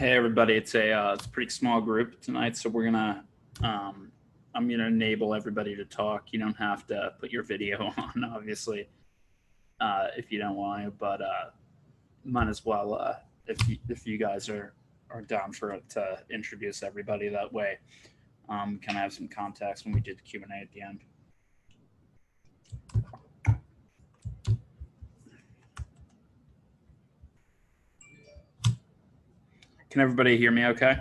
Hey everybody, it's a pretty small group tonight, so I'm gonna enable everybody to talk. You don't have to put your video on, obviously, if you don't want to, but might as well if you guys are down for it to introduce everybody that way. Kind of have some context when we did the Q&A at the end. Can everybody hear me okay?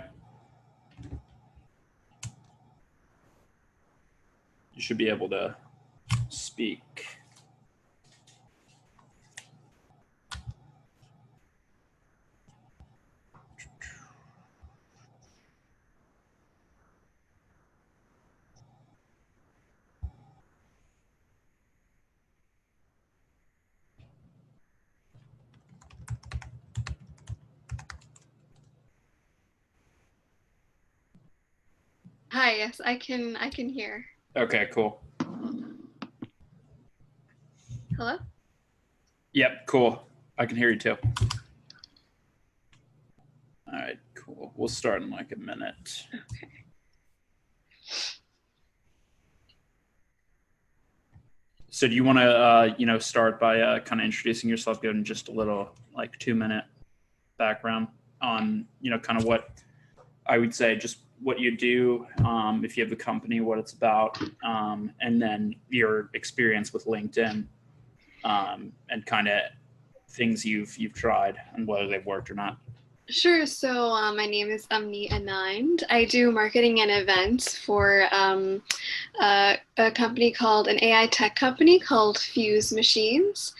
You should be able to speak. Hi, yes, I can hear. Okay, cool. Hello? Yep, cool. I can hear you too. All right, cool. We'll start in like a minute. Okay. So do you want to, start by kind of introducing yourself, giving just a little like 2-minute background on, kind of what I would say, just what you do, if you have a company, what it's about, and then your experience with LinkedIn, and kind of things you've tried and whether they've worked or not. Sure. So my name is Amni Anand. I do marketing and events for a company called an AI tech company called Fuse Machines.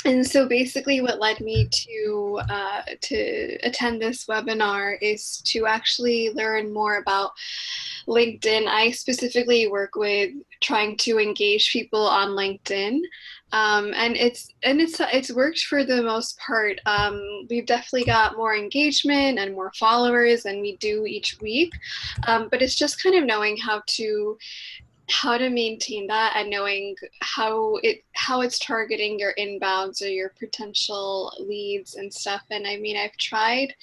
And so basically what led me to attend this webinar is to actually learn more about LinkedIn. I specifically work with trying to engage people on LinkedIn. And it's worked for the most part. We've definitely got more engagement and more followers than we do each week. But it's just kind of knowing how to maintain that and knowing how it's targeting your inbounds or your potential leads and stuff. And I mean, I've tried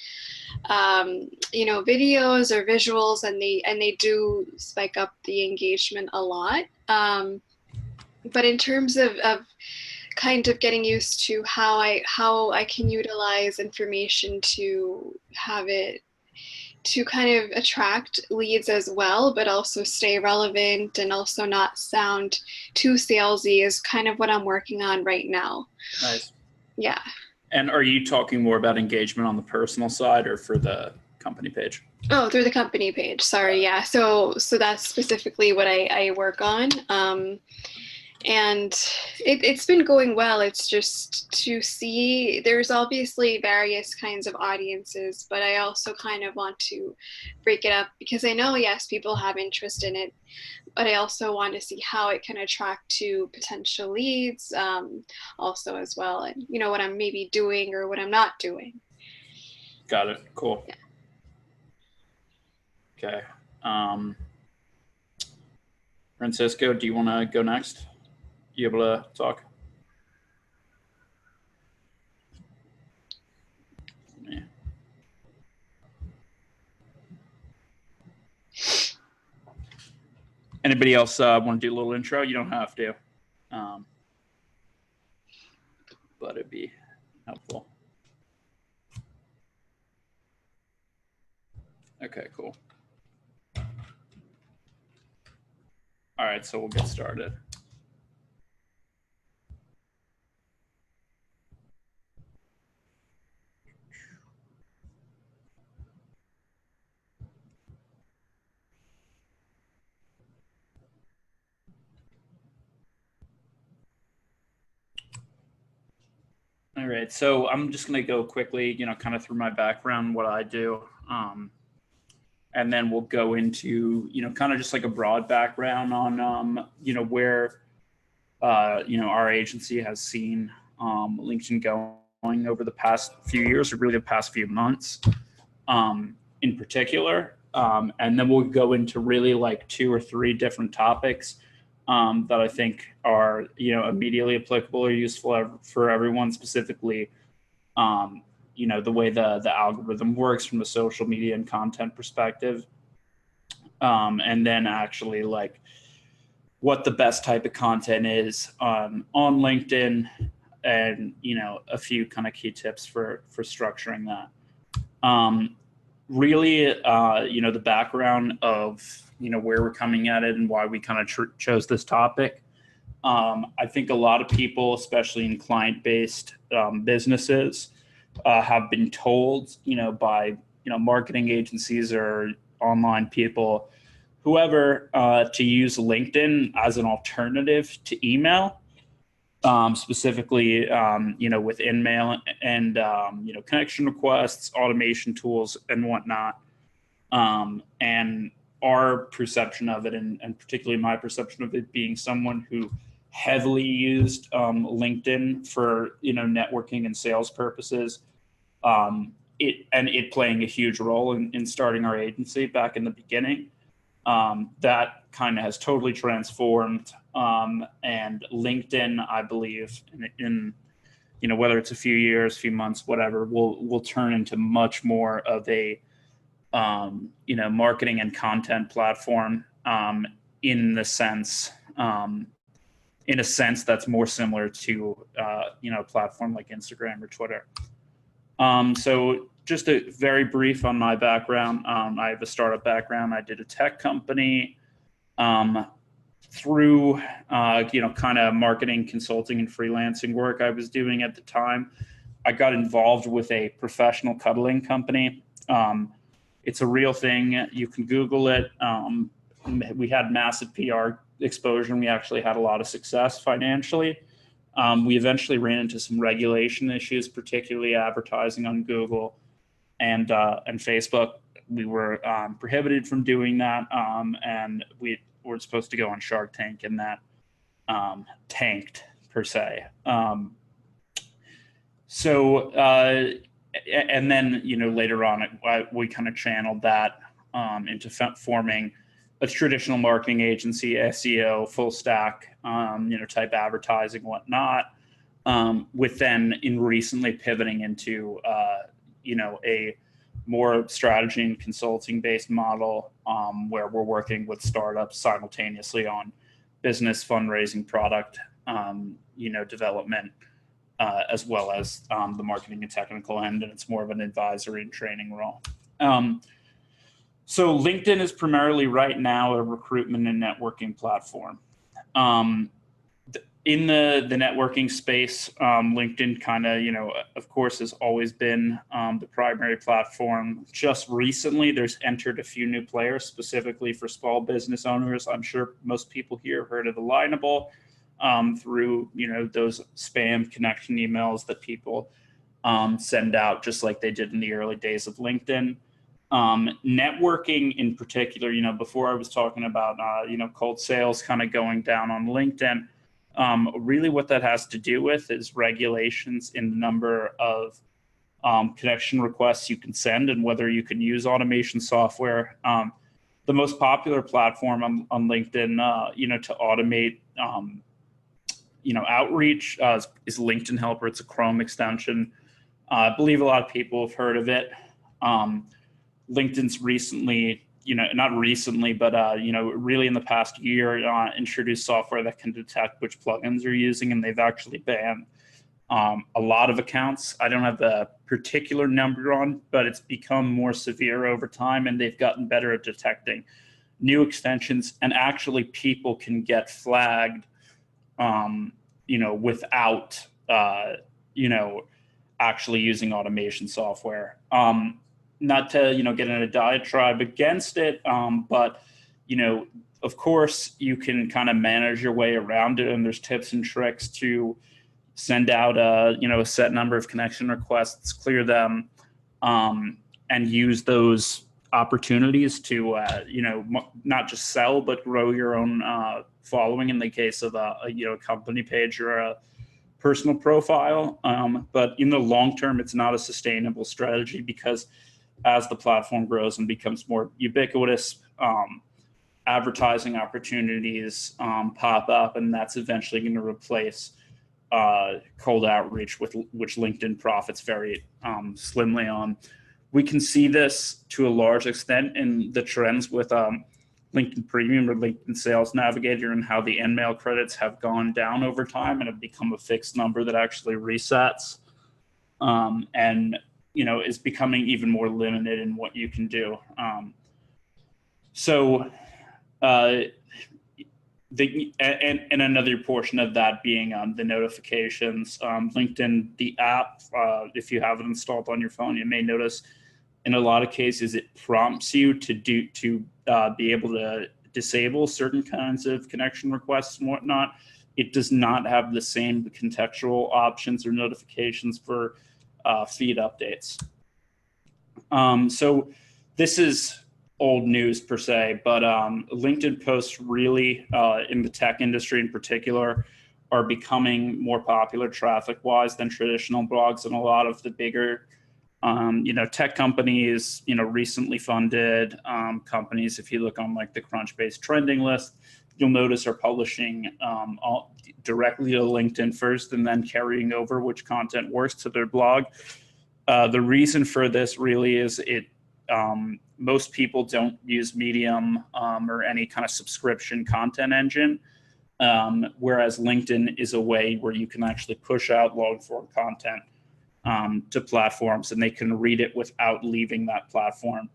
videos or visuals, and they do spike up the engagement a lot. But in terms of kind of getting used to how I can utilize information to have it to kind of attract leads as well, but also stay relevant and also not sound too salesy is kind of what I'm working on right now. Nice. Yeah. And are you talking more about engagement on the personal side or for the company page? Oh, through the company page. Sorry. Yeah. So that's specifically what I work on. And it's been going well. It's just to see, there's obviously various kinds of audiences, but I also kind of want to break it up because I know, yes, people have interest in it, but I also want to see how it can attract to potential leads, also as well. And, what I'm maybe doing or what I'm not doing. Got it. Cool. Yeah. Okay. Francisco, do you want to go next? You able to talk? Yeah. Anybody else want to do a little intro? You don't have to, but it'd be helpful. Okay, cool. All right, so we'll get started. All right, so I'm just going to go quickly, kind of through my background, what I do, and then we'll go into, kind of just like a broad background on, where, our agency has seen LinkedIn going over the past few years, or really the past few months, in particular, and then we'll go into really like 2 or 3 different topics that I think are, immediately applicable or useful for everyone, specifically the way the algorithm works from a social media and content perspective. And then actually like what the best type of content is on LinkedIn, and a few kind of key tips for structuring that. Really, the background of where we're coming at it and why we kind of chose this topic. I think a lot of people, especially in client-based businesses, have been told, by marketing agencies or online people, whoever, to use LinkedIn as an alternative to email, specifically, with InMail and, connection requests, automation tools, and whatnot. And our perception of it, and particularly my perception of it, being someone who heavily used LinkedIn for, networking and sales purposes, it playing a huge role in starting our agency back in the beginning. That kind of has totally transformed, and LinkedIn, I believe, in whether it's a few years, few months, whatever, will turn into much more of a marketing and content platform, in a sense that's more similar to a platform like Instagram or Twitter. So just a very brief on my background. I have a startup background. I did a tech company through, kind of marketing, consulting, and freelancing work I was doing at the time. I got involved with a professional cuddling company. It's a real thing. You can Google it. We had massive PR exposure, and we actually had a lot of success financially. We eventually ran into some regulation issues, particularly advertising on Google and Facebook. We were prohibited from doing that, and we were supposed to go on Shark Tank, and that tanked per se. And then later on, we kind of channeled that into forming a traditional marketing agency, SEO, full stack, type advertising, whatnot, with then in recently pivoting into, a more strategy and consulting based model, where we're working with startups simultaneously on business, fundraising, product, development, as well as the marketing and technical end, and it's more of an advisory and training role. So LinkedIn is primarily right now a recruitment and networking platform. In the networking space, LinkedIn kind of, of course, has always been the primary platform. Just recently, there's entered a few new players, specifically for small business owners. I'm sure most people here have heard of Alignable, through, those spam connection emails that people send out, just like they did in the early days of LinkedIn. Networking in particular, before I was talking about, cold sales kind of going down on LinkedIn. Really what that has to do with is regulations in the number of connection requests you can send and whether you can use automation software. The most popular platform on LinkedIn, to automate, outreach is LinkedIn Helper. It's a Chrome extension. I believe a lot of people have heard of it. LinkedIn's recently, not recently, but, really in the past year, introduced software that can detect which plugins you're using, and they've actually banned a lot of accounts. I don't have the particular number on, but it's become more severe over time, and they've gotten better at detecting new extensions, and actually people can get flagged, without, actually using automation software. Not to, get in a diatribe against it, but, of course, you can kind of manage your way around it, and there's tips and tricks to send out a set number of connection requests, clear them, and use those opportunities to, not just sell, but grow your own following in the case of a company page or a personal profile. But in the long term, it's not a sustainable strategy, because as the platform grows and becomes more ubiquitous, advertising opportunities pop up, and that's eventually going to replace cold outreach, which LinkedIn profits very slimly on. We can see this to a large extent in the trends with LinkedIn Premium or LinkedIn Sales Navigator, and how the InMail credits have gone down over time and have become a fixed number that actually resets, and is becoming even more limited in what you can do. And another portion of that being the notifications. LinkedIn, the app, if you have it installed on your phone, you may notice in a lot of cases it prompts you to be able to disable certain kinds of connection requests and whatnot. It does not have the same contextual options or notifications for feed updates. So this is old news per se, but LinkedIn posts really, in the tech industry in particular, are becoming more popular traffic-wise than traditional blogs. And a lot of the bigger, tech companies, recently funded companies, if you look on like the Crunchbase trending list, you'll notice are publishing directly to LinkedIn first and then carrying over which content works to their blog. The reason for this really is most people don't use Medium or any kind of subscription content engine, whereas LinkedIn is a way where you can actually push out long-form content to platforms and they can read it without leaving that platform.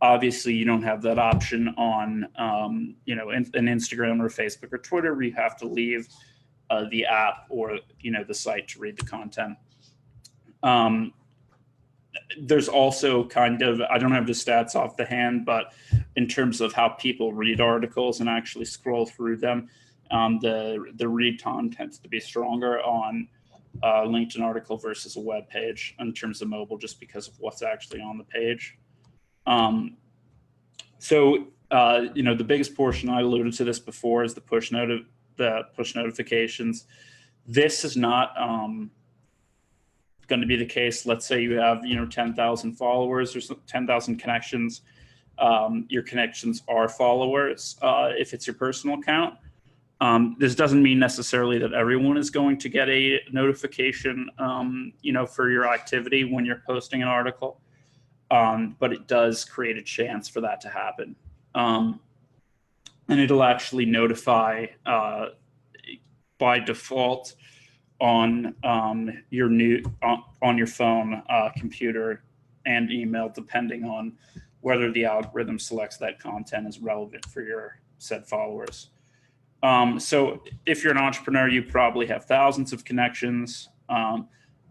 Obviously, you don't have that option on an Instagram or Facebook or Twitter, where you have to leave the app or the site to read the content. There's also kind of, I don't have the stats off the hand, but in terms of how people read articles and actually scroll through them, the read time tends to be stronger on LinkedIn article versus a web page in terms of mobile, just because of what's actually on the page. The biggest portion, I alluded to this before, is the push notifications. This is not going to be the case. Let's say you have 10,000 followers or 10,000 connections. Your connections are followers if it's your personal account. This doesn't mean necessarily that everyone is going to get a notification for your activity when you're posting an article, but it does create a chance for that to happen. And it'll actually notify by default on your phone, computer, and email, depending on whether the algorithm selects that content is relevant for your said followers. So if you're an entrepreneur, you probably have thousands of connections,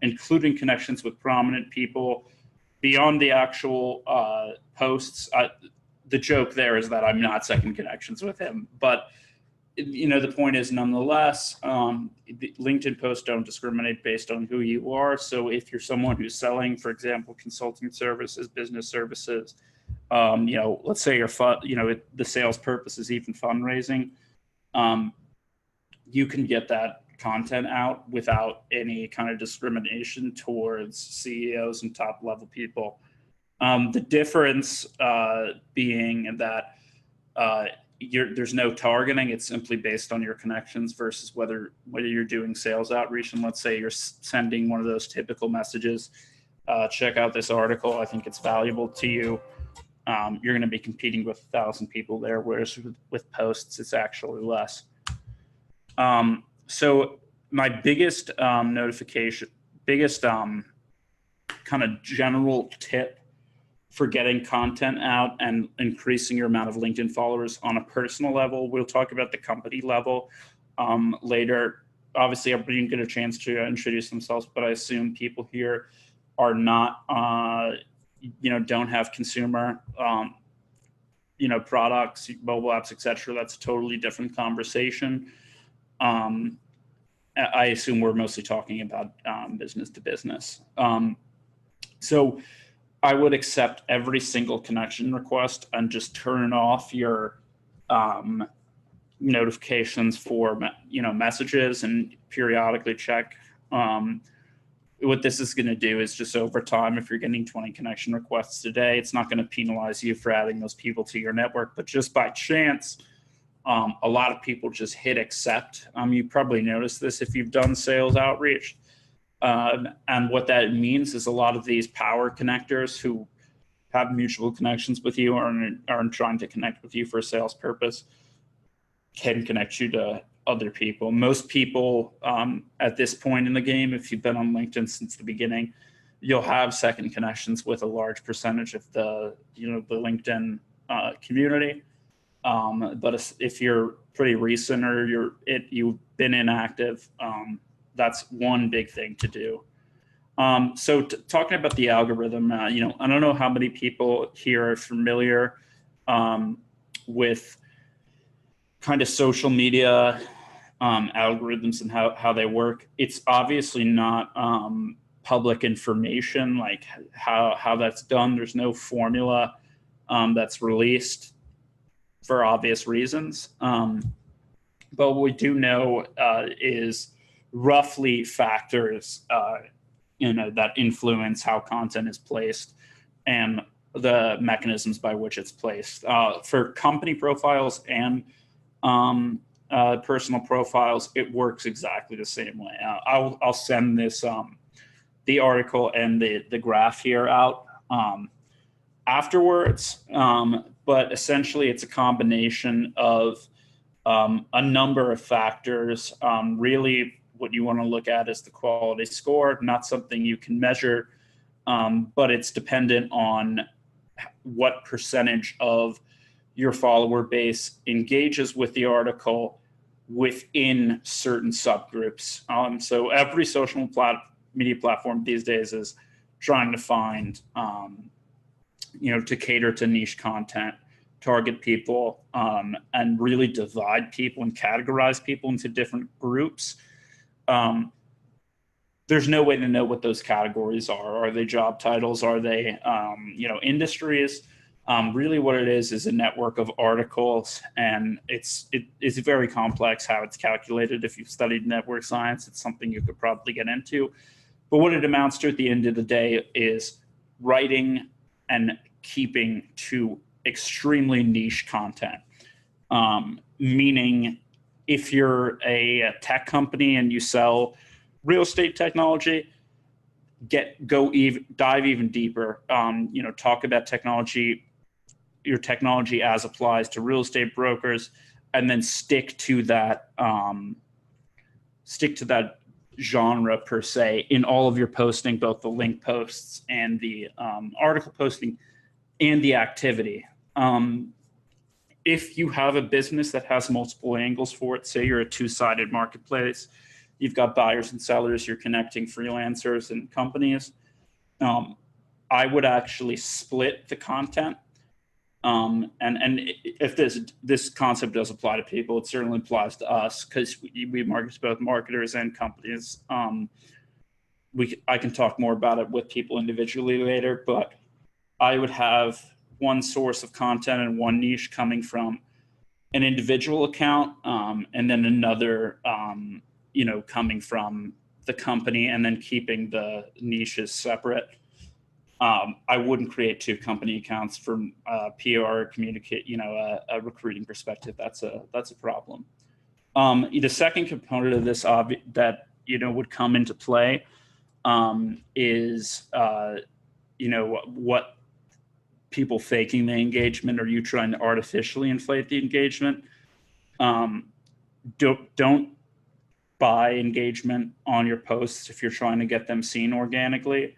including connections with prominent people. Beyond the actual posts, the joke there is that I'm not second connections with him, but the point is, nonetheless, LinkedIn posts don't discriminate based on who you are. So if you're someone who's selling, for example, consulting services, business services, let's say the sales purpose is even fundraising, you can get that content out without any kind of discrimination towards CEOs and top level people. The difference being that there's no targeting. It's simply based on your connections versus whether you're doing sales outreach. And let's say you're sending one of those typical messages, check out this article, I think it's valuable to you. You're going to be competing with 1,000 people there, whereas with posts, it's actually less. So my biggest kind of general tip for getting content out and increasing your amount of LinkedIn followers on a personal level. We'll talk about the company level later. Obviously, everybody didn't get a chance to introduce themselves, but I assume people here are not, don't have consumer, products, mobile apps, etc. That's a totally different conversation. I assume we're mostly talking about business to business. So I would accept every single connection request and just turn off your notifications for messages and periodically check. What this is going to do is just over time, if you're getting 20 connection requests a day, it's not going to penalize you for adding those people to your network. But just by chance, a lot of people just hit accept. You probably noticed this if you've done sales outreach. And what that means is a lot of these power connectors who have mutual connections with you or aren't trying to connect with you for a sales purpose can connect you to other people. Most people at this point in the game, if you've been on LinkedIn since the beginning, you'll have second connections with a large percentage of the LinkedIn community. But if you're pretty recent or you've been inactive, that's one big thing to do. So talking about the algorithm, I don't know how many people here are familiar with kind of social media algorithms and how they work. It's obviously not public information, like how that's done. There's no formula that's released for obvious reasons. But what we do know is roughly factors that influence how content is placed and the mechanisms by which it's placed. For company profiles and personal profiles, it works exactly the same way. I'll send this the article and the graph here out afterwards, but essentially it's a combination of a number of factors. Really what you want to look at is the quality score, not something you can measure, but it's dependent on what percentage of your follower base engages with the article within certain subgroups. So every social media platform these days is trying to find, to cater to niche content, target people, and really divide people and categorize people into different groups. There's no way to know what those categories are. Are they job titles? Are they, industries? Really what it is a network of articles, and it's very complex how it's calculated. If you've studied network science, it's something you could probably get into. But what it amounts to at the end of the day is writing and keeping to extremely niche content. Meaning if you're a tech company and you sell real estate technology, dive even deeper. Talk about your technology as applies to real estate brokers, and then stick to that genre per se in all of your posting, both the link posts and the article posting and the activity. If you have a business that has multiple angles for it, say you're a two-sided marketplace, you've got buyers and sellers, you're connecting freelancers and companies, I would actually split the content. And if this concept does apply to people, it certainly applies to us because we market to both marketers and companies. I can talk more about it with people individually later, but I would have one source of content and one niche coming from an individual account, and then another, coming from the company, and then keeping the niches separate. I wouldn't create two company accounts from PR or communicate, a recruiting perspective. That's a problem. The second component of this that would come into play is what people faking the engagement, or you trying to artificially inflate the engagement. Don't buy engagement on your posts if you're trying to get them seen organically.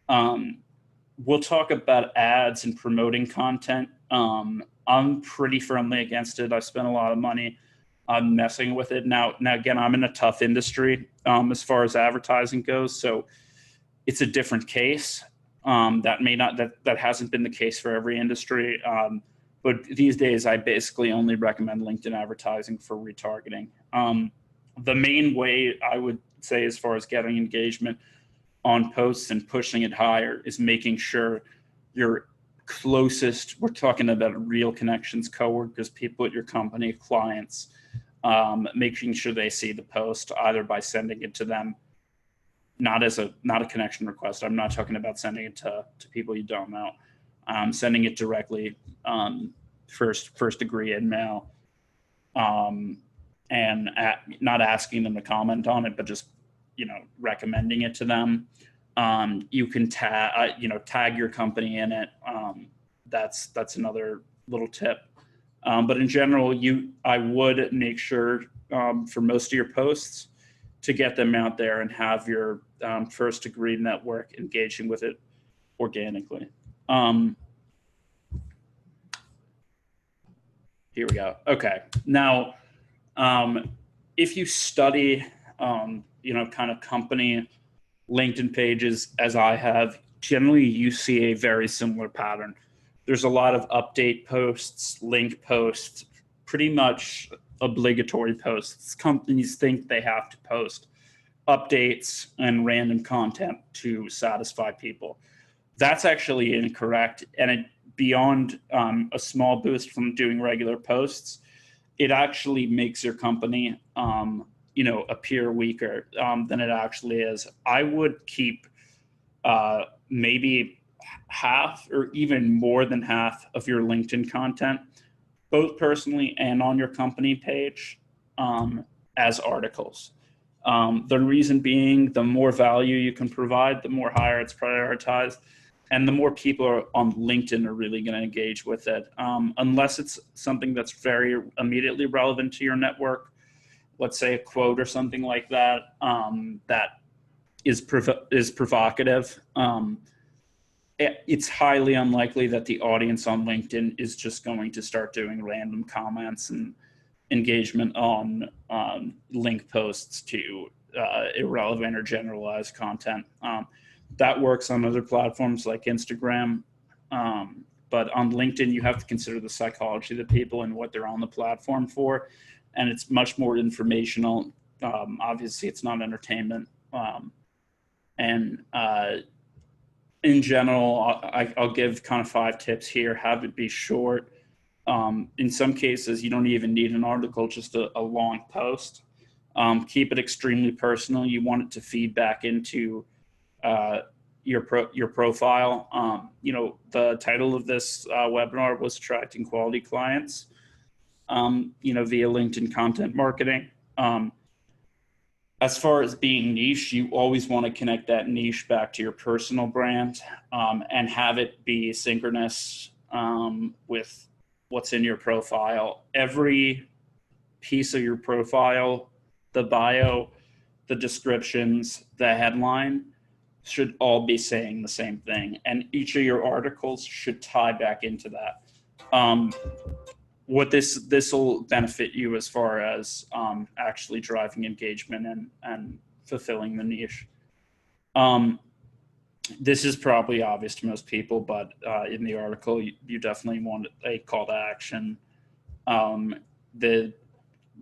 We'll talk about ads and promoting content. I'm pretty firmly against it. I spent a lot of money on messing with it. Now again, I'm in a tough industry as far as advertising goes, so it's a different case. That hasn't been the case for every industry. But these days, I basically only recommend LinkedIn advertising for retargeting. The main way I would say, as far as getting engagement on posts and pushing it higher, is making sure your closest, we're talking about real connections, coworkers, people at your company, clients, making sure they see the post either by sending it to them, not a connection request. I'm not talking about sending it to people you don't know. Sending it directly, first degree in mail. and not asking them to comment on it, but just, recommending it to them. You can tag your company in it. That's another little tip. But in general, I would make sure for most of your posts to get them out there and have your first degree network engaging with it organically. Here we go. Okay. Now, if you study, kind of company LinkedIn pages as I have, generally you see a very similar pattern. There's a lot of update posts, link posts, pretty much obligatory posts. Companies think they have to post updates and random content to satisfy people. That's actually incorrect. And beyond a small boost from doing regular posts, it actually makes your company, appear weaker than it actually is. I would keep maybe half or even more than half of your LinkedIn content, both personally and on your company page, as articles. The reason being, the more value you can provide, the more higher it's prioritized, and the more people on LinkedIn are really going to engage with it. Unless it's something that's very immediately relevant to your network, let's say a quote or something like that, that is provocative. It's highly unlikely that the audience on LinkedIn is just going to start doing random comments and engagement on link posts to irrelevant or generalized content. That works on other platforms like Instagram. But on LinkedIn, you have to consider the psychology of the people and what they're on the platform for. And it's much more informational. Obviously, it's not entertainment. In general, I'll give kind of 5 tips here. Have it be short. In some cases, you don't even need an article, just a long post. Keep it extremely personal. You want it to feed back into your profile. The title of this webinar was Attracting Quality Clients, via LinkedIn content marketing. As far as being niche, you always want to connect that niche back to your personal brand, and have it be synchronous with what's in your profile. Every piece of your profile, the bio, the descriptions, the headline, should all be saying the same thing. And each of your articles should tie back into that. What this will benefit you as far as actually driving engagement and fulfilling the niche. This is probably obvious to most people, but in the article, you definitely want a call to action. The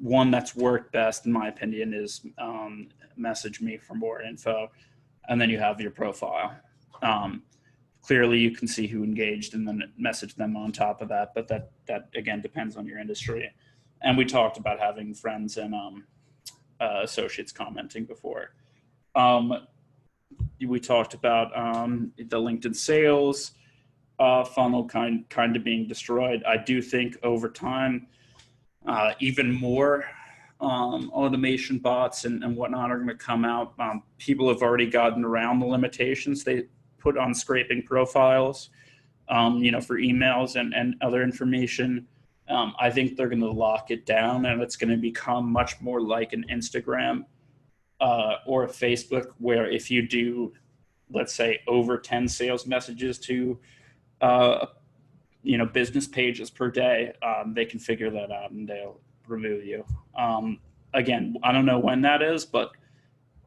one that's worked best, in my opinion, is message me for more info. And then you have your profile. Clearly, you can see who engaged and then message them on top of that. But that again, depends on your industry. And we talked about having friends and associates commenting before. We talked about the LinkedIn sales funnel kind of being destroyed. I do think over time, even more automation bots and whatnot are going to come out. People have already gotten around the limitations they put on scraping profiles, for emails and other information. I think they're going to lock it down, and it's going to become much more like an Instagram or a Facebook, where if you do, let's say, over 10 sales messages to business pages per day, they can figure that out and they'll remove you. Again, I don't know when that is, but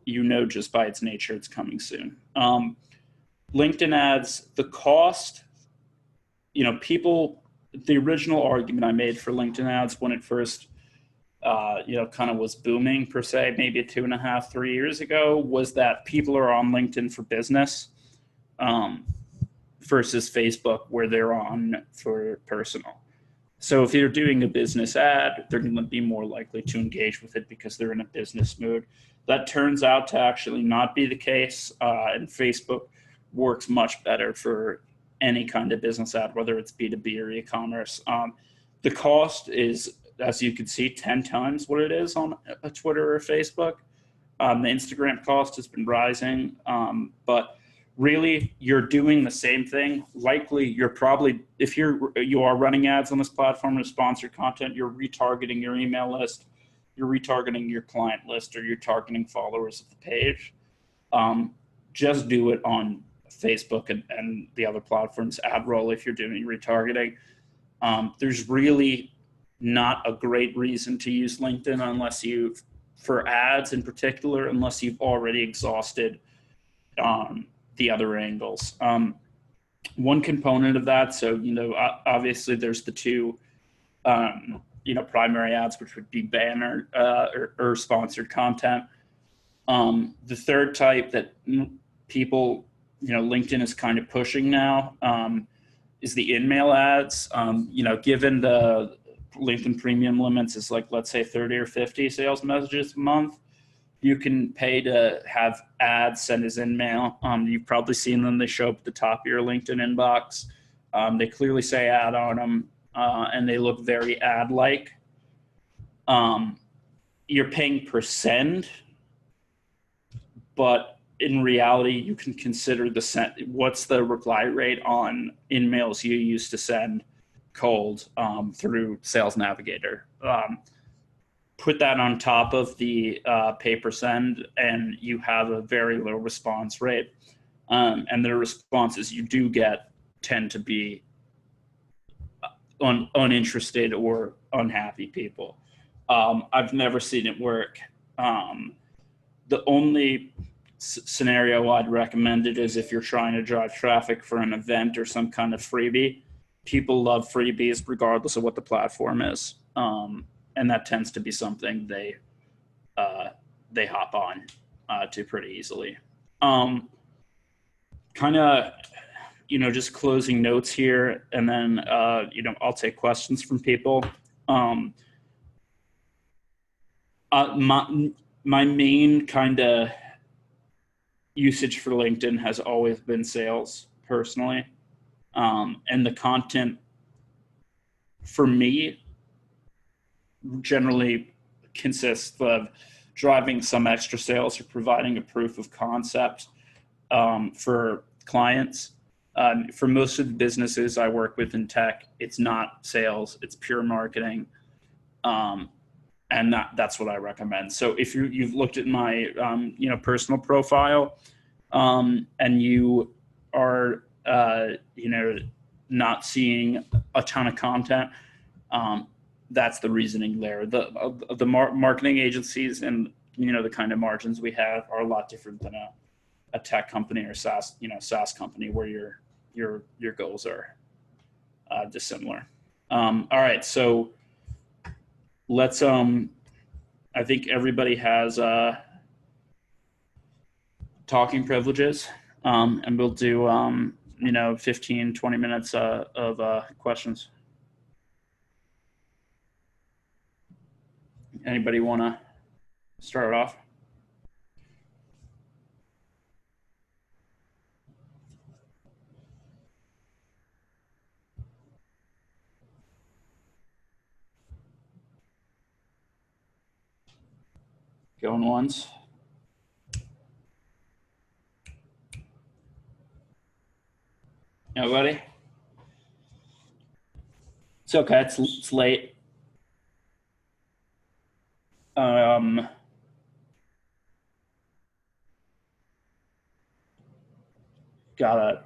just by its nature, it's coming soon. LinkedIn ads, the cost, the original argument I made for LinkedIn ads when it first, kind of was booming per se, maybe 2.5, 3 years ago, was that people are on LinkedIn for business versus Facebook, where they're on for personal. So if you're doing a business ad, they're going to be more likely to engage with it because they're in a business mood. That turns out to actually not be the case, and Facebook works much better for any kind of business ad, whether it's B2B or e-commerce. The cost is as you can see, 10 times what it is on a Twitter or Facebook. The Instagram cost has been rising, but really you're doing the same thing. Likely you're probably, if you are running ads on this platform or sponsored content, you're retargeting your email list, you're retargeting your client list, or you're targeting followers of the page. Just do it on Facebook and the other platforms, AdRoll, if you're doing retargeting. There's really not a great reason to use LinkedIn unless you've, for ads in particular, unless you've already exhausted the other angles. One component of that, so, obviously there's the two, primary ads, which would be banner or sponsored content. The third type that people, LinkedIn is kind of pushing now is the in-mail ads. Given the LinkedIn premium limits is like, let's say 30 or 50 sales messages a month, you can pay to have ads sent as in-mail. You've probably seen them. They show up at the top of your LinkedIn inbox. They clearly say ad on them, and they look very ad-like. You're paying per send, but in reality, you can consider what's the reply rate on in-mails you used to send cold through Sales Navigator. Put that on top of the pay per send, and you have a very low response rate. And the responses you do get tend to be uninterested or unhappy people. I've never seen it work. The only scenario I'd recommend it is if you're trying to drive traffic for an event or some kind of freebie. People love freebies regardless of what the platform is. And that tends to be something they hop on to pretty easily. Kind of, just closing notes here, and then, I'll take questions from people. My main kind of usage for LinkedIn has always been sales, personally. And the content for me generally consists of driving some extra sales or providing a proof of concept for clients. For most of the businesses I work with in tech, it's not sales, it's pure marketing. And that's what I recommend. So if you've looked at my personal profile and you are not seeing a ton of content, that's the reasoning there. The marketing agencies and the kind of margins we have are a lot different than a tech company or SaaS company where your goals are dissimilar. All right, so let's I think everybody has talking privileges, and we'll do 15-20 minutes of questions. Anybody want to start off? Going once. Nobody? It's okay. It's late. Got it.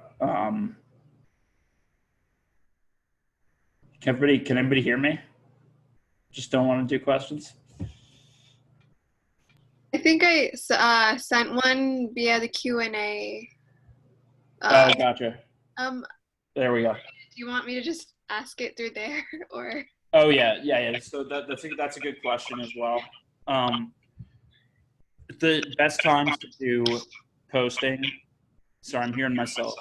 Can everybody hear me? Just don't want to do questions? I think I sent one via the Q&A. Oh, gotcha. There we go. Do you want me to just ask it through there, or? Oh yeah. So that's a good question as well. The best times to do posting. Sorry, I'm hearing myself.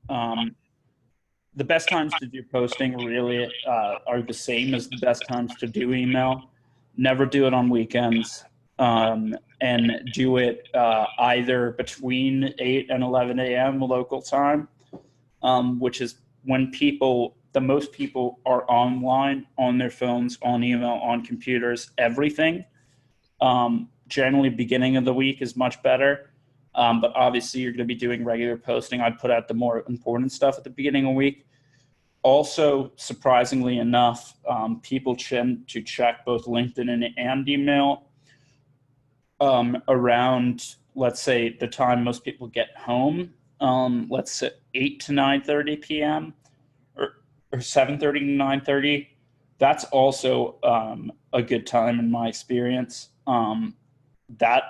The best times to do posting really are the same as the best times to do email. Never do it on weekends, and do it either between 8 and 11 a.m. local time, which is when people the most people are online, on their phones, on email, on computers, everything. Generally, beginning of the week is much better. But obviously, you're going to be doing regular posting. I'd put out the more important stuff at the beginning of the week. Also, surprisingly enough, people tend to check both LinkedIn and email around, let's say, the time most people get home. Let's say 8 to 9:30 p.m. or 7:30 to 9:30. That's also a good time in my experience. That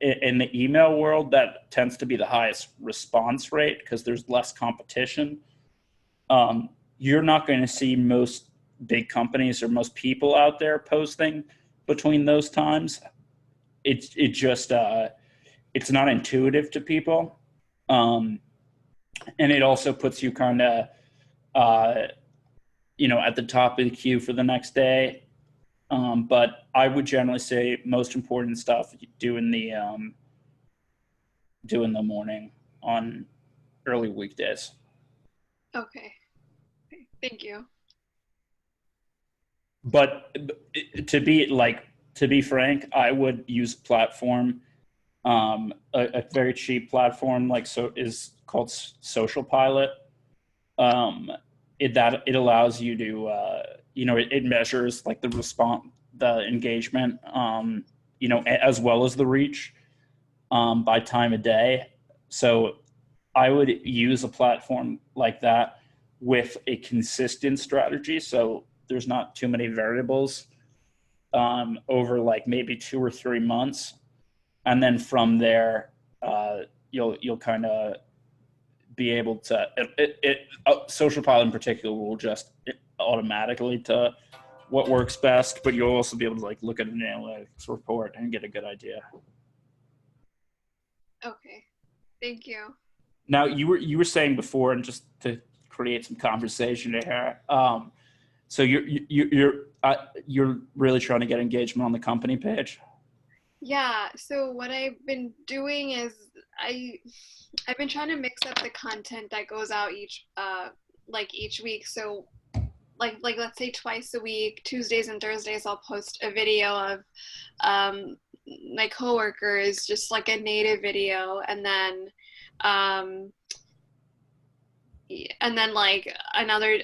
in the email world, that tends to be the highest response rate because there's less competition. You're not going to see most big companies or most people out there posting between those times. It's not intuitive to people, and it also puts you kind of at the top of the queue for the next day. But I would generally say most important stuff do in the morning on early weekdays. Okay. Thank you. But to be frank, I would use a platform, a very cheap platform is called Social Pilot. It allows you to it measures like the response, the engagement, as well as the reach by time of day. So I would use a platform like that with a consistent strategy, so there's not too many variables over like maybe 2 or 3 months, and then from there you'll kind of be able to Social Pilot in particular will just automatically to what works best, but you'll also be able to like look at an analytics report and get a good idea. Okay, thank you. Now you were saying before, and just to create some conversation here, so you're really trying to get engagement on the company page. Yeah, so what I've been doing is I've been trying to mix up the content that goes out each week. So like let's say twice a week, Tuesdays and Thursdays, I'll post a video of my coworkers, just like a native video, and then like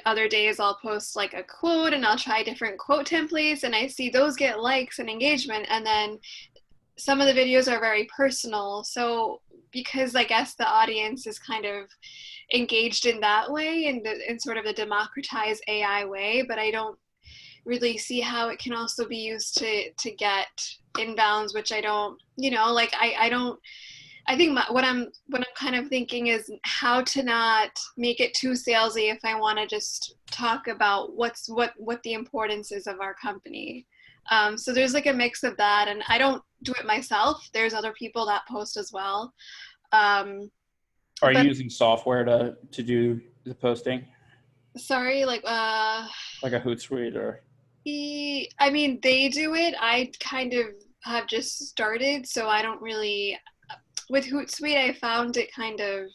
other days I'll post like a quote, and I'll try different quote templates, and I see those get likes and engagement. And then some of the videos are very personal, so because I guess the audience is kind of engaged in that way, in sort of the democratized AI way, but I don't really see how it can also be used to get inbounds, which I don't, I think what I'm kind of thinking is how to not make it too salesy if I want to just talk about what the importance is of our company. So there's like a mix of that, and I don't do it myself. There's other people that post as well. Are you using software to do the posting? Sorry, like a Hootsuite or? I mean, they do it. I kind of have just started, so I don't really. With Hootsuite, I found it kind of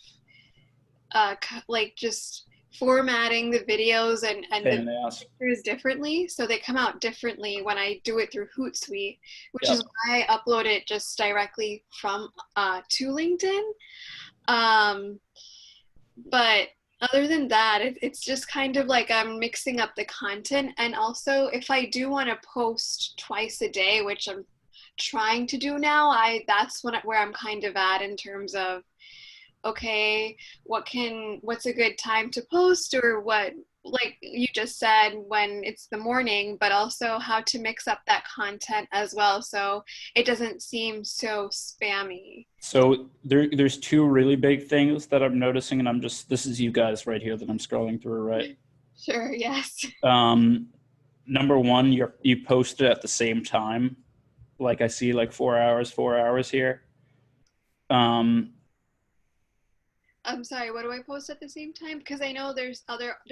like just formatting the videos and the pictures differently, so they come out differently when I do it through Hootsuite, which is why I upload it just directly from to LinkedIn. But other than that, it's just kind of like I'm mixing up the content, and also if I do want to post twice a day, which I'm trying to do now, that's where I'm kind of at in terms of, okay, what's a good time to post, or what, like you just said, when it's the morning, but also how to mix up that content as well so it doesn't seem so spammy. So there's two really big things that I'm noticing, and this is you guys right here that I'm scrolling through, right? Sure, yes. Number one, you post it at the same time. Like I see like 4 hours here. I'm sorry, what do I post at the same time? Because I know there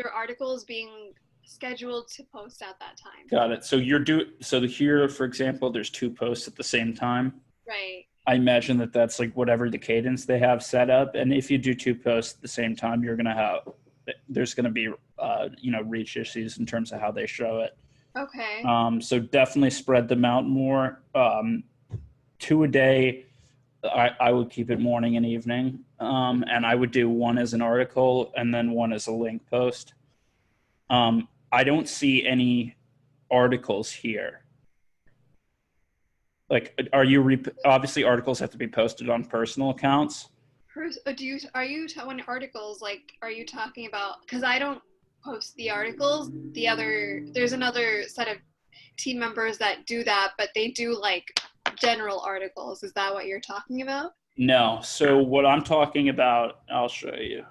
are articles being scheduled to post at that time. Got it. So here, for example, there's 2 posts at the same time. Right. I imagine that's like whatever the cadence they have set up. And if you do 2 posts at the same time, you're going to have there's going to be, reach issues in terms of how they show it. Okay. So definitely spread them out more. 2 a day. I would keep it morning and evening. And I would do one as an article and then one as a link post. I don't see any articles here. Like, obviously articles have to be posted on personal accounts. When articles, like, are you talking about, because I don't post the articles, there's another set of team members that do that, but they do like general articles. Is that what you're talking about? No. So what I'm talking about, I'll show you.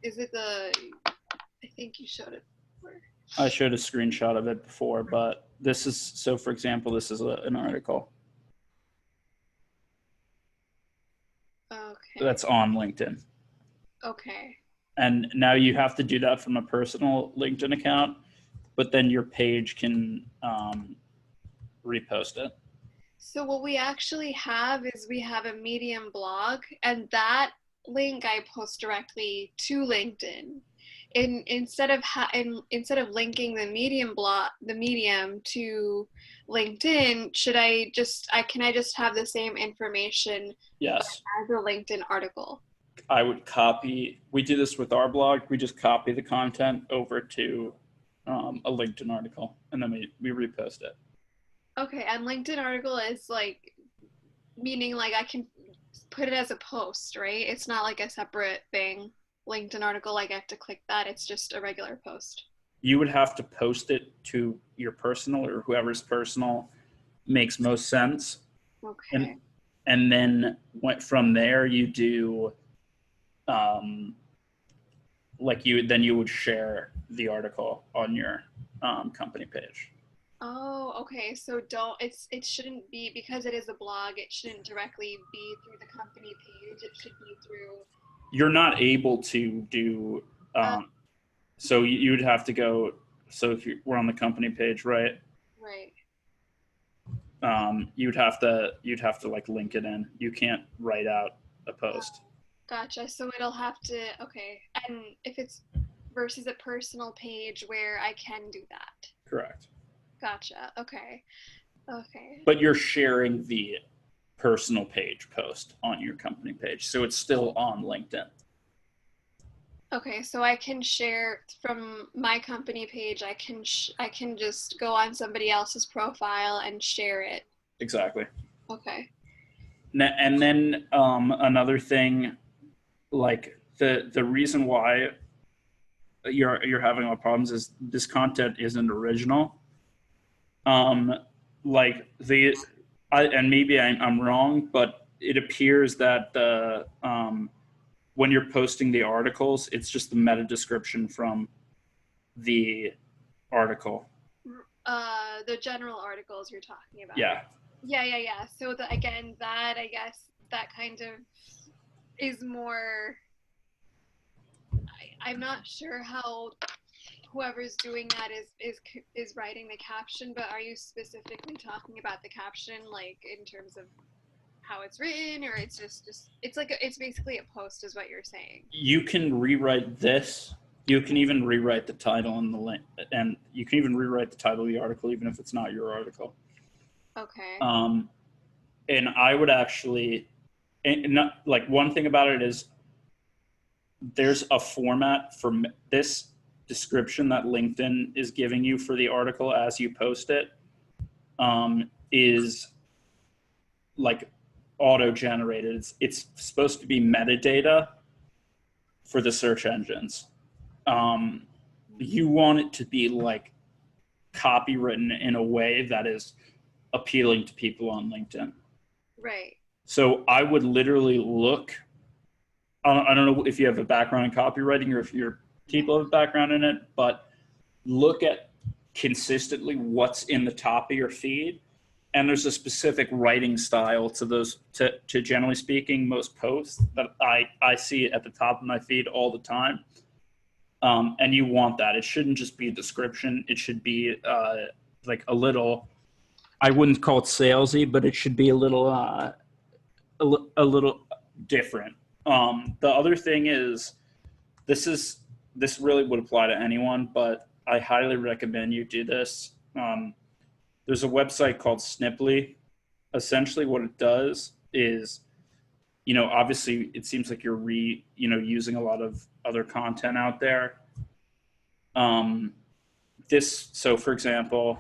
Is it I think you showed it before. I showed a screenshot of it before, but for example, this is an article. Okay. That's on LinkedIn. Okay. And now you have to do that from a personal LinkedIn account, but then your page can repost it. So what we actually have is we have a Medium blog, and that link I post directly to LinkedIn. Instead of linking the Medium to LinkedIn, can I just have the same information? Yes. As a LinkedIn article? I would we do this with our blog. We just copy the content over to a LinkedIn article, and then we repost it. Okay, and LinkedIn article is like, meaning like I can put it as a post, right? It's not like a separate thing. LinkedIn article, like I have to click that. It's just a regular post. You would have to post it to your personal or whoever's personal makes most sense. Okay. And then from there you do, you would share the article on your company page. Oh, okay. So it shouldn't be, because it is a blog, it shouldn't directly be through the company page. It should be through. You're not able to do, so you would have to go, so if we're on the company page, right? Right. You'd have to like link it in. You can't write out a post. Gotcha. So it'll have to, okay. And if it's versus a personal page where I can do that. Correct. Gotcha. Okay. Okay. But you're sharing the personal page post on your company page, so it's still on LinkedIn. Okay, so I can share from my company page. I can just go on somebody else's profile and share it. Exactly. Okay. And then another thing, like the reason why you're having all problems is this content isn't original. And maybe I'm wrong, but it appears that when you're posting the articles, it's just the meta description from the article. The general articles you're talking about. Yeah. Yeah. So I guess that kind of is more. I'm not sure how whoever's doing that is writing the caption, but are you specifically talking about the caption, like in terms of how it's written, or it's just it's basically a post is what you're saying? You can rewrite this. You can even rewrite the title and the link, and you can even rewrite the title of the article even if it's not your article. Okay. And I would actually, one thing about it is there's a format for this description that LinkedIn is giving you for the article as you post it, is like auto-generated. It's supposed to be metadata for the search engines. You want it to be like copywritten in a way that is appealing to people on LinkedIn. Right. So I would literally look, I don't know if you have a background in copywriting or if your people have a background in it, but look at consistently what's in the top of your feed. And there's a specific writing style to those, to generally speaking, most posts that I see at the top of my feed all the time. And you want that. It shouldn't just be a description. It should be like a little, I wouldn't call it salesy, but it should be a little different. The other thing is, this is this really would apply to anyone, but I highly recommend you do this. There's a website called Sniply. Essentially what it does is, obviously it seems like you're using a lot of other content out there. So for example,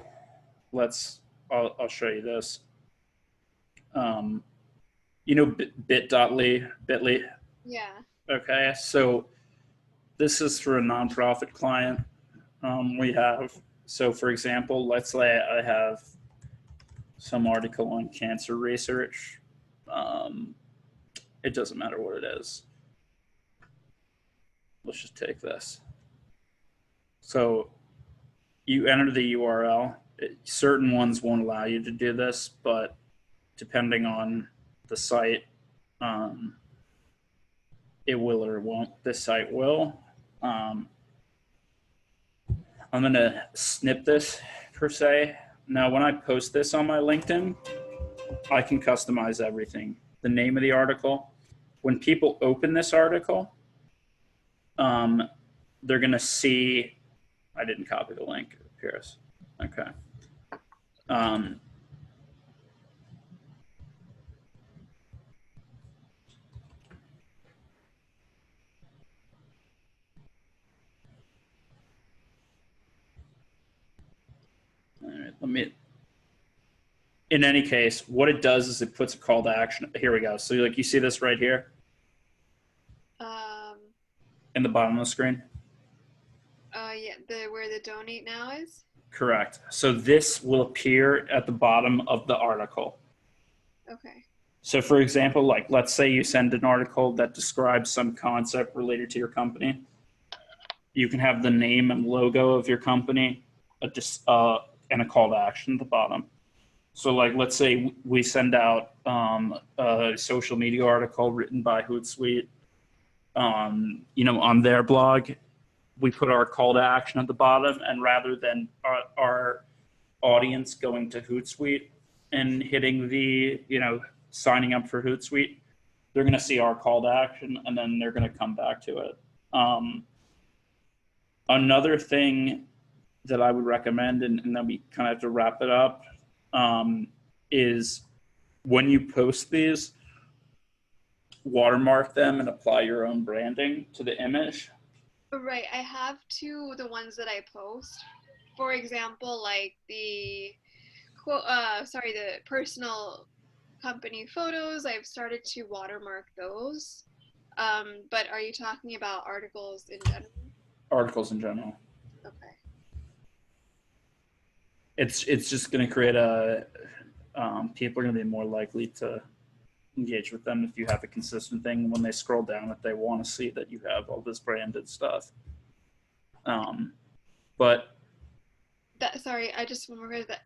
I'll show you this. Bitly. Yeah. Okay. So this is for a nonprofit client. So for example, let's say I have some article on cancer research. It doesn't matter what it is. Let's just take this. So you enter the URL. Certain ones won't allow you to do this, but depending on the site, it will or won't. This site will. I'm going to snip this per se. Now, when I post this on my LinkedIn, I can customize everything. The name of the article. When people open this article, they're going to see, I didn't copy the link, it appears. Okay. All right, in any case, what it does is it puts a call to action. Here we go. So like you see this right here? In the bottom of the screen? Yeah, where the donate now is? Correct. So this will appear at the bottom of the article. Okay. So for example, like let's say you send an article that describes some concept related to your company. You can have the name and logo of your company, and a call to action at the bottom. So like, let's say we send out a social media article written by Hootsuite, on their blog, we put our call to action at the bottom, and rather than our audience going to Hootsuite and hitting the, signing up for Hootsuite, they're going to see our call to action and then they're going to come back to it. Another thing that I would recommend, and then we kind of have to wrap it up, is when you post these, watermark them and apply your own branding to the image. Right. I have the ones that I post. For example, like the personal company photos, I've started to watermark those. But are you talking about articles in general? Articles in general. Okay. It's just going to create people are going to be more likely to engage with them if you have a consistent thing. When they scroll down, if they want to see that you have all this branded stuff. But sorry, I just remember that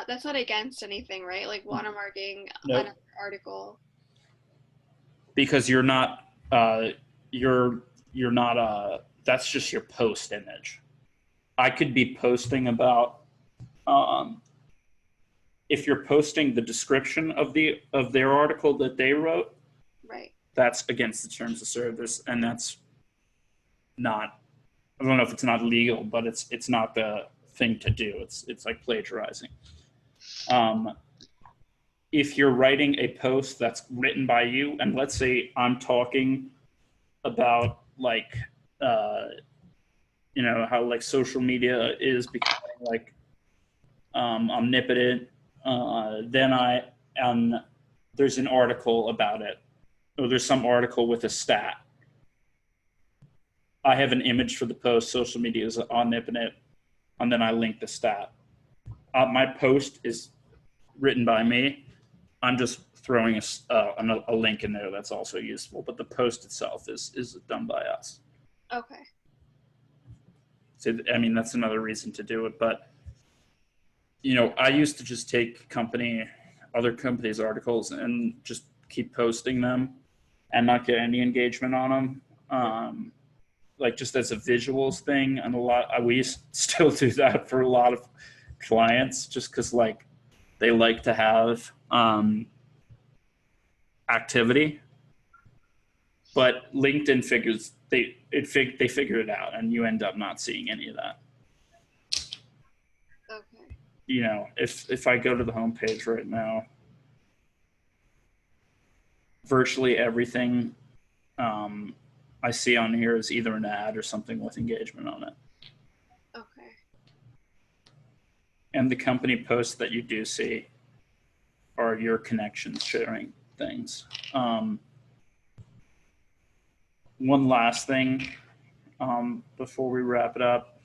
that's not against anything, right? Like watermarking Nope. an article. Because you're not that's just your post image. I could be posting about if you're posting the description of their article that they wrote, right, that's against the terms of service, and that's not, I don't know if it's not legal, but it's not the thing to do. It's like plagiarizing. If you're writing a post that's written by you, and let's say I'm talking about like how like social media is becoming like omnipotent, then there's an article about it, or there's some article with a stat. I have an image for the post, social media is omnipotent, and then I link the stat. My post is written by me. I'm just throwing a link in there that's also useful, but the post itself is done by us. Okay. So, I mean, that's another reason to do it, but I used to just take other companies' articles and just keep posting them and not get any engagement on them. Like just as a visuals thing, and we still do that for a lot of clients, just because like they like to have activity. but LinkedIn they figure it out, and you end up not seeing any of that. Okay. You know, if I go to the homepage right now, virtually everything I see on here is either an ad or something with engagement on it. Okay. And the company posts that you do see are your connections sharing things. One last thing before we wrap it up.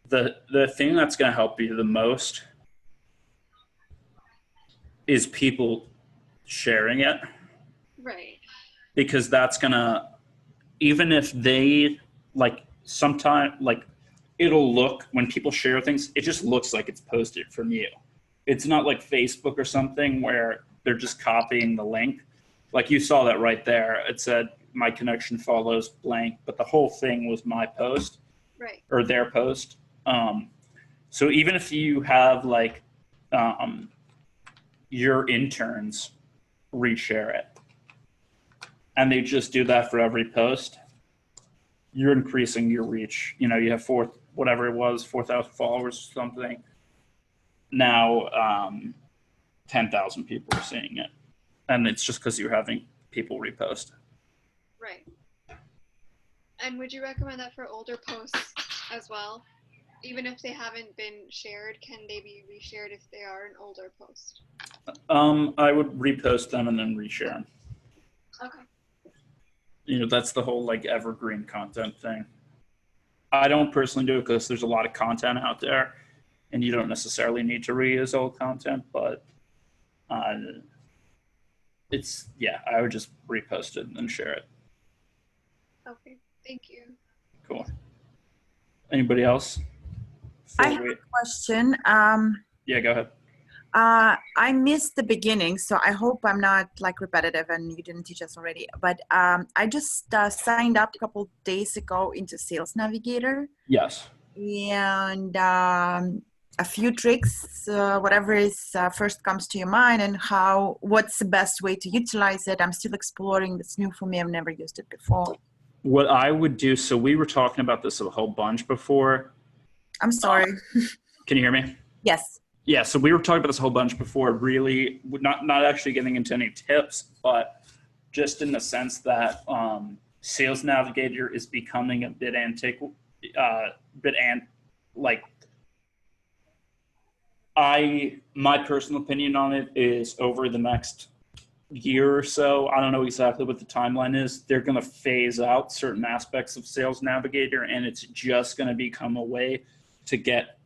The thing that's going to help you the most is people sharing it. Right. Because that's going to, even if they like sometimes, like it'll look, when people share things, it just looks like it's posted from you. It's not like Facebook or something where they're just copying the link. Like you saw that right there. It said my connection follows blank, but the whole thing was my post, Right. or their post. So even if you have like your interns reshare it, and they just do that for every post, you're increasing your reach. You know, you have 4,000 followers or something. Now 10,000 people are seeing it. And it's just because you're having people repost. Right. And would you recommend that for older posts as well? Even if they haven't been shared, can they be reshared if they are an older post? I would repost them and then reshare them. Okay. You know, that's the whole like evergreen content thing. I don't personally do it because there's a lot of content out there and you don't necessarily need to reuse old content, but I would just repost it and share it. Okay, thank you. Cool. Anybody else? I have a question. Yeah, go ahead. I missed the beginning, so I hope I'm not like repetitive and you didn't teach us already. But I just signed up a couple days ago into Sales Navigator. Yes. And a few tricks, whatever is first comes to your mind, and what's the best way to utilize it. I'm still exploring. It's new for me. I've never used it before. What I would do, so we were talking about this a whole bunch before. I'm sorry. Can you hear me? Yes. Yeah, so we were talking about this a whole bunch before, really not actually getting into any tips, but just in the sense that Sales Navigator is becoming a bit my personal opinion on it is over the next year or so, I don't know exactly what the timeline is, they're going to phase out certain aspects of Sales Navigator, and it's just going to become a way to get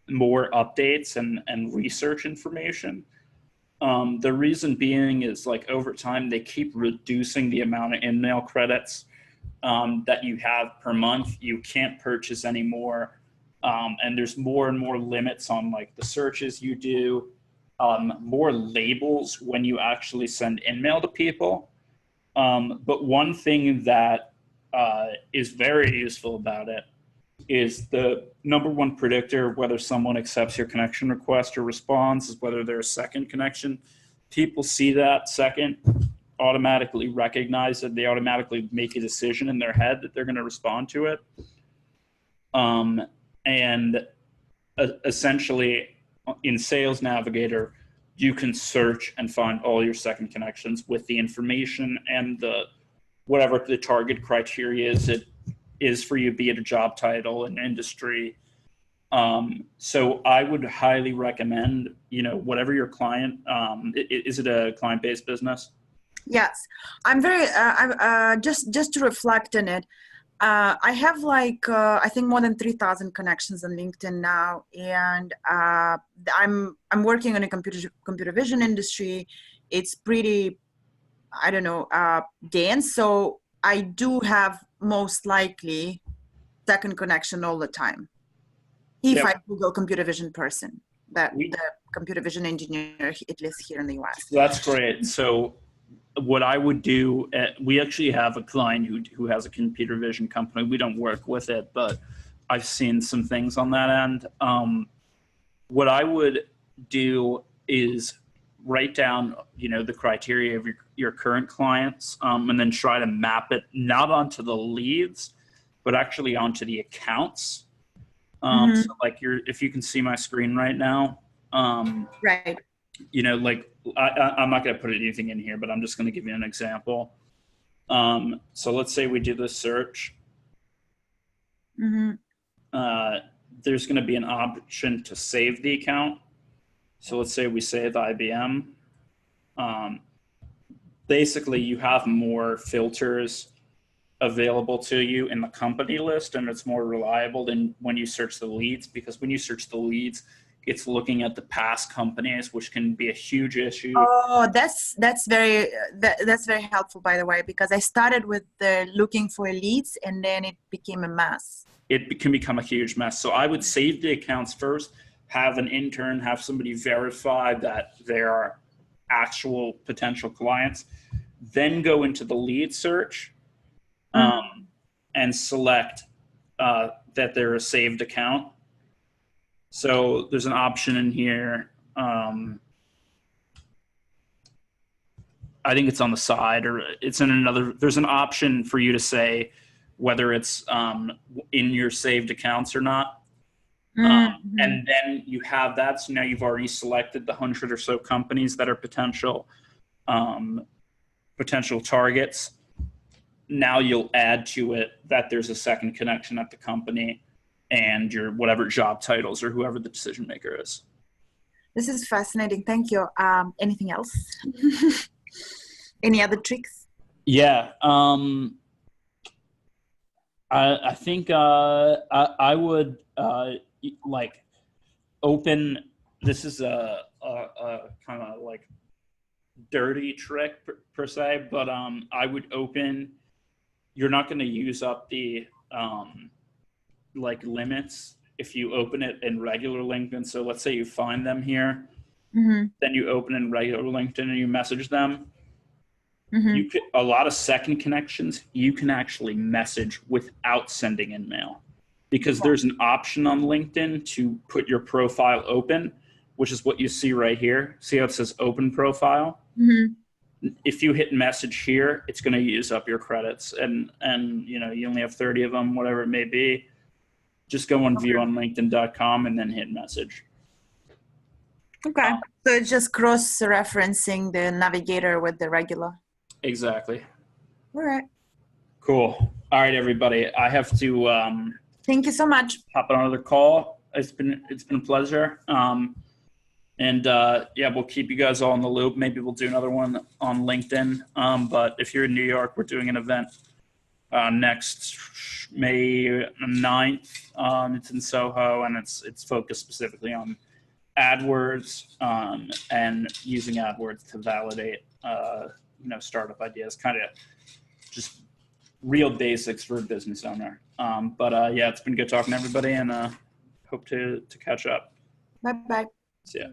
more updates and research information. The reason being is like over time, they keep reducing the amount of email credits that you have per month. You can't purchase anymore. And there's more and more limits on like the searches you do, more labels when you actually send email to people. But one thing that is very useful about it is the number one predictor whether someone accepts your connection request or responds is whether there's a second connection. People see that second, automatically recognize it. They automatically make a decision in their head that they're going to respond to it. And essentially in Sales Navigator, you can search and find all your second connections with the information and whatever the target criteria is for you, be it a job title, an industry. So I would highly recommend, whatever your client, is it a client-based business? Yes, I'm very, just to reflect on it. I have I think more than 3,000 connections on LinkedIn now, and I'm working in a computer vision industry. It's pretty, I don't know, dense. So I do have most likely second connection all the time. If I Google computer vision person, the computer vision engineer, at least here in the US. That's great. So what I would do, we actually have a client who has a computer vision company. We don't work with it, but I've seen some things on that end. What I would do is write down, the criteria of your current clients, and then try to map it not onto the leads, but actually onto the accounts. So like if you can see my screen right now, right. Like I'm not going to put anything in here, but I'm just going to give you an example. So let's say we do this search. There's going to be an option to save the account. So let's say we save IBM. Basically, you have more filters available to you in the company list, and it's more reliable than when you search the leads, because when you search the leads, it's looking at the past companies, which can be a huge issue. Oh, that's very helpful, by the way, because I started with looking for leads, and then it became a mess. It can become a huge mess. So I would save the accounts first, have an intern, have somebody verify that they are actual potential clients, then go into the lead search and select that they're a saved account. So there's an option in here. I think it's on the side, or it's in another. There's an option for you to say whether it's in your saved accounts or not. And then you have that. So now you've already selected the 100 or so companies that are potential targets. Now you'll add to it that there's a second connection at the company and your whatever job titles or whoever the decision maker is. This is fascinating. Thank you. Anything else? Any other tricks? Yeah. I think I would like open. This is a kind of like dirty trick per se, but I would open. You're not going to use up the like limits if you open it in regular LinkedIn. So let's say you find them here, then you open in regular LinkedIn and you message them. You could, a lot of second connections you can actually message without sending in mail, because there's an option on LinkedIn to put your profile open, which is what you see right here. See how it says open profile? If you hit message here, it's going to use up your credits, and you only have 30 of them, whatever it may be. Just go on view on LinkedIn.com and then hit message. Okay. So it's just cross-referencing the navigator with the regular. Exactly. All right. Cool. All right, everybody. I have to thank you so much. hop on another call. It's been a pleasure. Yeah, we'll keep you guys all in the loop. Maybe we'll do another one on LinkedIn. But if you're in New York, we're doing an event next May 9th. It's in Soho, and it's focused specifically on AdWords and using AdWords to validate startup ideas, kind of just real basics for a business owner. Yeah, it's been good talking to everybody, and hope to catch up. Bye-bye. See ya.